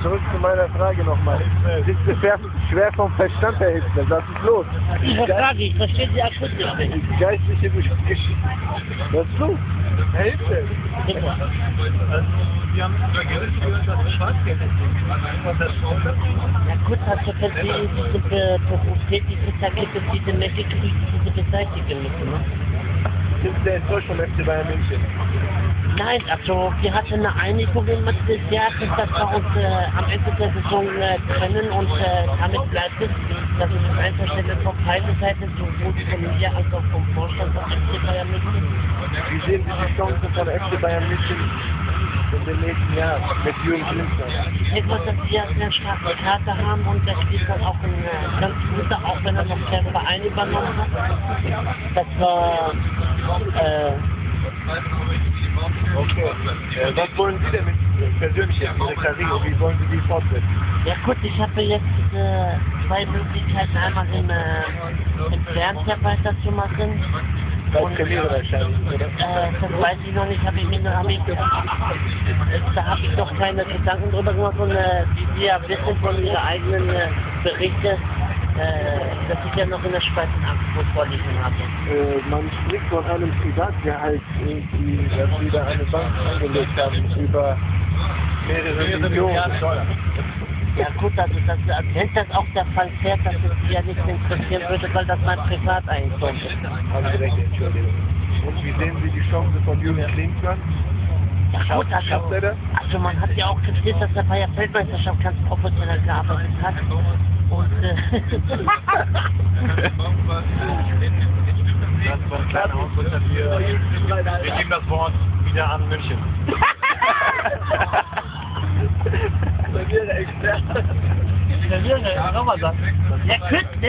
Zurück zu meiner Frage nochmal. Sind Sie schwer vom Verstand, Herr Hitler? Was ist los? Ihre Frage, ich verstehe Sie akustisch nicht. Geistliche Geschichte. Was ist los? Herr Hitler? Bitte. Also, wir haben über Gerichte gehört, dass es Schwarzgeld ist. Ja gut, also wenn Sie in diesem Beruf tätig sind, da gibt es diese Mächtigkeit, die Sie beseitigen müssen. Ne? Sind Sie enttäuscht vom FC Bayern München? Nein, also wir hatten eine Einigung im Mitte des Jahres, dass wir uns am Ende der Saison trennen und damit bleibt es, dass es an Einzelstelle von beiden Seiten, sowohl von mir als auch vom Vorstand von FC Bayern München. Wie sehen Sie die Chancen von FC Bayern München in den nächsten Jahren mit Jürgen Klinsmann? Ich denke mal, dass wir einen starken Kader haben und der spielt dann auch ein ganz guter, auch wenn er noch keinen Verein übernommen hat. Das war Okay. Was wollen Sie denn mit persönlich jetzt Ihre Karriere? Wie wollen Sie die fortsetzen? ja gut, ich habe jetzt zwei Möglichkeiten, einmal im Fernseher weiterzumachen. Bei Premiere wahrscheinlich, oder? Das weiß ich noch nicht, da habe ich noch keine Gedanken drüber gemacht und wie Sie ja wissen von Ihren eigenen Berichten, dass ich ja noch in der Speisenangst vorliegen habe. Man spricht von einem Privatgehalt, dass Sie da eine Bank angelegt haben über mehrere Millionen. Ja gut, also wenn das auch der Fall wäre, dass es Sie ja nicht interessieren würde, weil das mein Privateigentum ist. Haben Sie recht, Entschuldigung. Und wie sehen Sie die Chance von Jürgen Klinsmann? Ja gut, also man hat ja auch kritisiert, dass er bei der Weltmeisterschaft ganz professionell gearbeitet hat. Und Das war ein kleiner Ausrutscher. Wir geben das Wort wieder an München. Experte. nochmal sagen. Ja,